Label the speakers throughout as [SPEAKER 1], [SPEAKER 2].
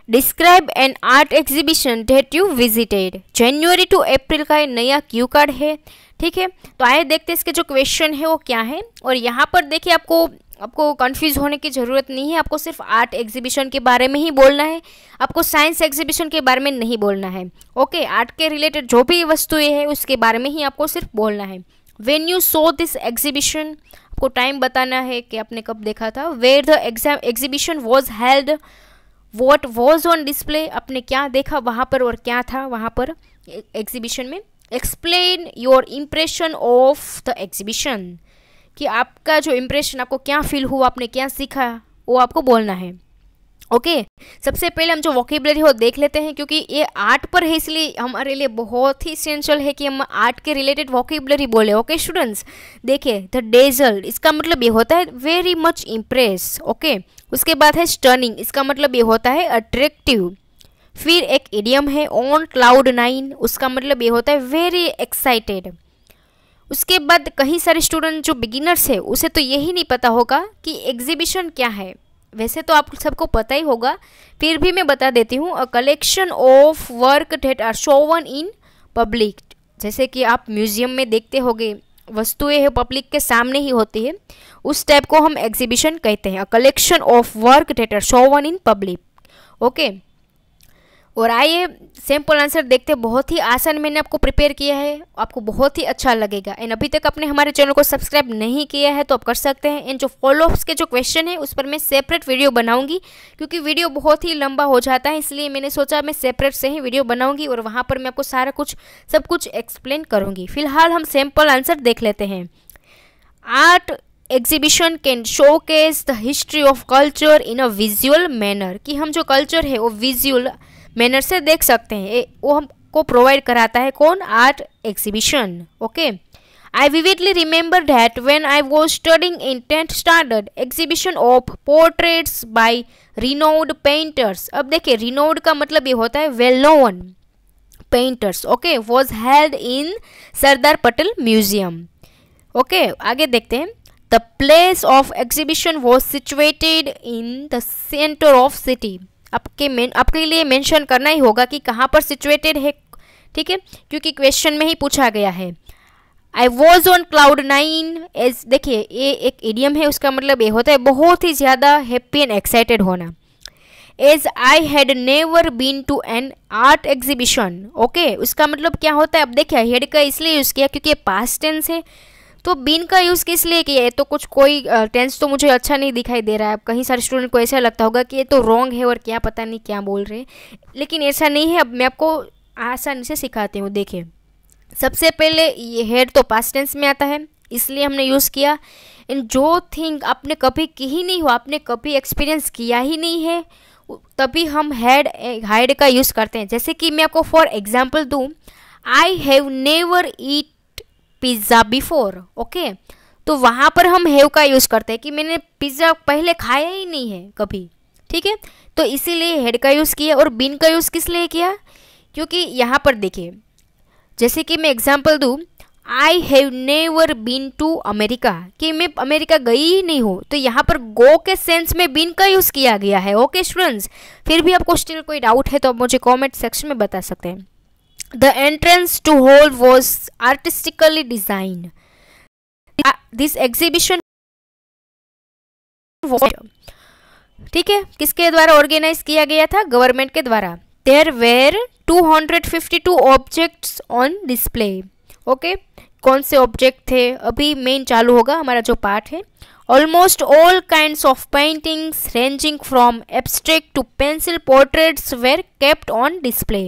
[SPEAKER 1] Describe an art exhibition that you visited. January to April का नया Q card है, ठीक है। तो आइए देखते हैं इसके जो क्वेश्चन है वो क्या है। और यहाँ पर देखिए आपको कंफ्यूज होने की ज़रूरत नहीं है, आपको सिर्फ आर्ट एग्जीबिशन के बारे में ही बोलना है, आपको साइंस एग्जीबिशन के बारे में नहीं बोलना है। ओके, आर्ट के रिलेटेड जो भी वस्तुएं हैं उसके बारे में ही आपको सिर्फ बोलना है। When you saw this exhibition, आपको टाइम बताना है कि आपने कब देखा था। Where the exhibition was held, what was on display, आपने क्या देखा वहाँ पर और क्या था वहाँ पर एग्जीबिशन में। Explain your impression of the exhibition, कि आपका जो इम्प्रेशन, आपको क्या फील हुआ, आपने क्या सीखा, वो आपको बोलना है। ओके, सबसे पहले हम जो वोकेबलरी हो देख लेते हैं, क्योंकि ये आर्ट पर है इसलिए हमारे लिए बहुत ही एसेंशियल है कि हम आर्ट के रिलेटेड वोकेबलरी बोले। ओके स्टूडेंट्स, देखिए द डेजल्ट, इसका मतलब ये होता है वेरी मच इम्प्रेस। ओके, उसके बाद है स्टनिंग, इसका मतलब ये होता है अट्रैक्टिव। फिर एक इडियम है ऑन क्लाउड 9, उसका मतलब ये होता है वेरी एक्साइटेड। उसके बाद कई सारे स्टूडेंट जो बिगिनर्स है उसे तो यही नहीं पता होगा कि एग्जीबिशन क्या है। वैसे तो आप सबको पता ही होगा, फिर भी मैं बता देती हूँ। A collection of work that are shown in public, जैसे कि आप म्यूजियम में देखते होंगे वस्तुएं है पब्लिक के सामने ही होती है, उस टाइप को हम एग्जीबिशन कहते हैं। A collection of work that are shown in public. Okay, और आइए सैम्पल आंसर देखते हैं। बहुत ही आसान मैंने आपको प्रिपेयर किया है, आपको बहुत ही अच्छा लगेगा। एंड अभी तक आपने हमारे चैनल को सब्सक्राइब नहीं किया है तो आप कर सकते हैं। एंड जो फॉलोअप्स के जो क्वेश्चन है उस पर मैं सेपरेट वीडियो बनाऊंगी, क्योंकि वीडियो बहुत ही लंबा हो जाता है, इसलिए मैंने सोचा मैं सेपरेट से ही वीडियो बनाऊंगी और वहाँ पर मैं आपको सारा कुछ सब कुछ एक्सप्लेन करूँगी। फिलहाल हम सैम्पल आंसर देख लेते हैं। Art exhibition can showcase the history of culture in a visual manner, कि हम जो कल्चर है वो विजुअल मैनर से देख सकते हैं, वो हमको प्रोवाइड कराता है कौन, art exhibition. Okay, I vividly remember that when I was studying in 10th standard exhibition of portraits by renowned painters. अब देखिए रिनोड का मतलब ये होता है well known painters. Okay, was held in Sardar Patel museum. Okay, आगे देखते हैं। The place of exhibition was situated in the centre of city. आपके लिए मेंशन करना ही होगा कि कहाँ पर सिचुएटेड है, ठीक है, क्योंकि क्वेश्चन में ही पूछा गया है। I was on cloud 9 as, देखिए ये एक इडियम है, उसका मतलब ये होता है बहुत ही ज़्यादा हैप्पी एंड एक्साइटेड होना। As I had never been to an art exhibition. Okay, उसका मतलब क्या होता है, अब देखिए हेड का इसलिए यूज़ किया क्योंकि ये पास्ट टेंस है, तो बीन का यूज़ किस लिए किया है, तो कुछ कोई टेंस तो मुझे अच्छा नहीं दिखाई दे रहा है। अब कहीं सारे स्टूडेंट को ऐसा लगता होगा कि ये तो रॉन्ग है और क्या पता नहीं क्या बोल रहे हैं, लेकिन ऐसा नहीं है। अब मैं आपको आसानी से सिखाती हूँ। देखिए सबसे पहले ये हेड तो पास्ट टेंस में आता है, इसलिए हमने यूज़ किया। इन जो थिंग आपने कभी की ही नहीं हो, आपने कभी एक्सपीरियंस किया ही नहीं है, तभी हम हाइड का यूज़ करते हैं। जैसे कि मैं आपको फॉर एग्जाम्पल दूँ, I have never eat pizza before. Okay, तो वहाँ पर हम हैव का यूज़ करते हैं कि मैंने पिज़्ज़ा पहले खाया ही नहीं है कभी, ठीक है, तो इसीलिए हेड का यूज़ किया। और बीन का यूज़ किस लिए किया, क्योंकि यहाँ पर देखिए जैसे कि मैं एग्जांपल दूँ, I have never been to America, कि मैं अमेरिका गई ही नहीं हूँ, तो यहाँ पर गो के सेंस में बीन का यूज़ किया गया है। ओके स्टूडेंट्स, फिर भी आपको स्टिल कोई डाउट है तो आप मुझे कॉमेंट सेक्शन में बता सकते हैं। The entrance to hall was artistically designed. This exhibition was, ठीक है, किसके द्वारा ऑर्गेनाइज किया गया था, गवर्नमेंट के द्वारा। There were 252 objects on display. Okay, कौन से ऑब्जेक्ट थे, अभी मेन चालू होगा हमारा जो पार्ट है। Almost all kinds of paintings ranging from abstract to pencil portraits were kept on display.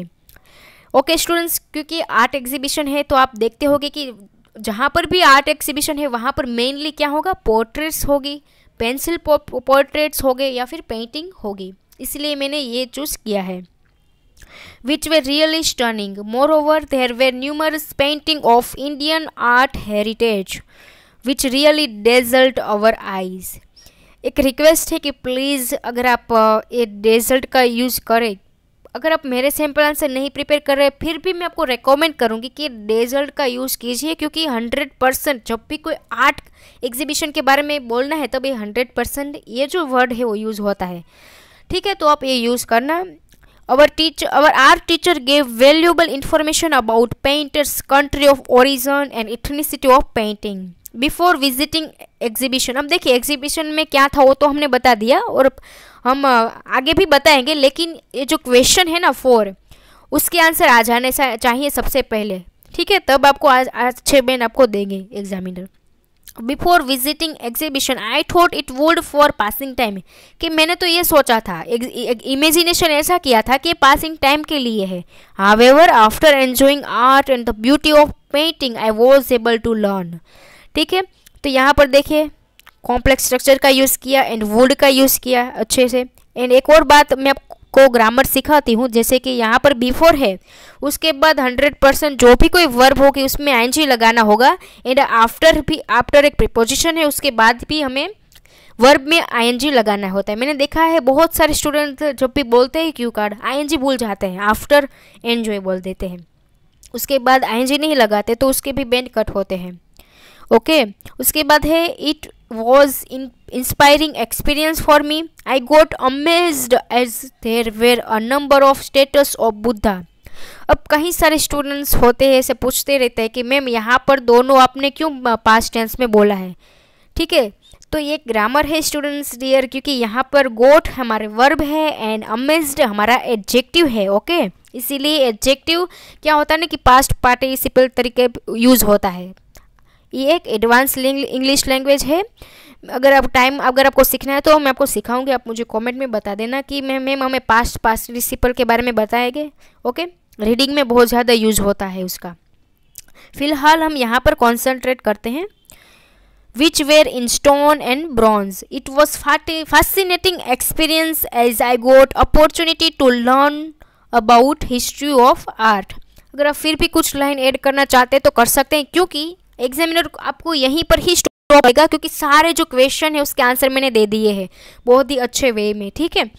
[SPEAKER 1] Okay students, क्योंकि आर्ट एग्जीबिशन है तो आप देखते होंगे कि जहाँ पर भी आर्ट एग्जीबिशन है वहाँ पर मेनली क्या होगा, पोर्ट्रेट्स होगी, पेंसिल पोर्ट्रेट्स हो गए या फिर पेंटिंग होगी, इसलिए मैंने ये चूज़ किया है। Which were really stunning, moreover there were numerous painting of Indian art heritage which really dazzled our eyes. एक रिक्वेस्ट है कि प्लीज़ अगर आप ये डेजल्ट का यूज़ करें, अगर आप मेरे सैम्पल आंसर नहीं प्रिपेयर कर रहे फिर भी मैं आपको रेकमेंड करूंगी कि डेजर्ट का यूज़ कीजिए, क्योंकि 100% जब भी कोई आर्ट एग्जीबिशन के बारे में बोलना है तब ये 100% ये जो वर्ड है वो यूज़ होता है, ठीक है, तो आप ये यूज़ करना। our teacher gave valuable information about painters, country of origin and ethnicity of painting before visiting exhibition. अब देखिए एग्जीबिशन में क्या था वो तो हमने बता दिया और हम आगे भी बताएंगे, लेकिन ये जो क्वेश्चन है ना 4, उसके आंसर आ जाने चाहिए सबसे पहले, ठीक है, तब आपको अच्छे बैंड आपको देंगे examiner. Before visiting exhibition I thought it would for passing time, कि मैंने तो ये सोचा था, इमेजिनेशन ऐसा किया था कि पासिंग टाइम के लिए है। However after enjoying art and the beauty of painting I was able to learn. ठीक है, तो यहाँ पर देखिए कॉम्प्लेक्स स्ट्रक्चर का यूज़ किया एंड वुड का यूज़ किया अच्छे से। एंड एक और बात मैं आपको ग्रामर सिखाती हूँ, जैसे कि यहाँ पर बिफोर है, उसके बाद 100% जो भी कोई वर्ब होगी उसमें आईएनजी लगाना होगा। एंड आफ्टर एक प्रीपोजिशन है उसके बाद भी हमें वर्ब में आईएनजी लगाना होता है। मैंने देखा है बहुत सारे स्टूडेंट जब भी बोलते हैं क्यू कार्ड आईएनजी भूल जाते हैं, आफ्टर एंजॉय बोल देते हैं, उसके बाद आईएनजी नहीं लगाते तो उसके भी बैंड कट होते हैं। ओके, उसके बाद है it was inspiring experience for me. I got amazed as there were a number of statues of Buddha. अब कई सारे स्टूडेंट्स होते हैं ऐसे पूछते रहते हैं कि मैम यहाँ पर दोनों आपने क्यों पास्ट टेंस में बोला है। ठीक है, तो ये ग्रामर है स्टूडेंट्स डियर, क्योंकि यहाँ पर गोट हमारे वर्ब है एंड अमेज्ड हमारा एडजेक्टिव है। ओके, इसीलिए एडजेक्टिव क्या होता है ना कि पास्ट पार्टिसिपल तरीके यूज़ होता है। ये एक एडवांस इंग्लिश लैंग्वेज है। अगर आपको सीखना है तो मैं आपको सिखाऊंगी, आप मुझे कमेंट में बता देना कि मैम हमें पास्ट पार्टिसिपल के बारे में बताएंगे। ओके, रीडिंग में बहुत ज़्यादा यूज होता है उसका। फिलहाल हम यहाँ पर कॉन्सेंट्रेट करते हैं। Which were in stone and bronze, it was fascinating experience as I got opportunity to learn about history of art। अगर आप फिर भी कुछ लाइन ऐड करना चाहते हैं तो कर सकते हैं, क्योंकि एग्जामिनर आपको यहीं पर ही स्टॉप करेगा, क्योंकि सारे जो क्वेश्चन है उसके आंसर मैंने दे दिए हैं बहुत ही अच्छे वे में। ठीक है,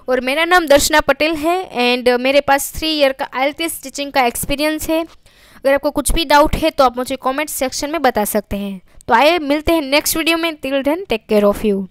[SPEAKER 1] और मेरा नाम दर्शना पटेल है एंड मेरे पास 3 ईयर का IELTS टीचिंग का एक्सपीरियंस है। अगर आपको कुछ भी डाउट है तो आप मुझे कमेंट सेक्शन में बता सकते हैं। तो आइए मिलते हैं नेक्स्ट वीडियो में। Till then take care of you.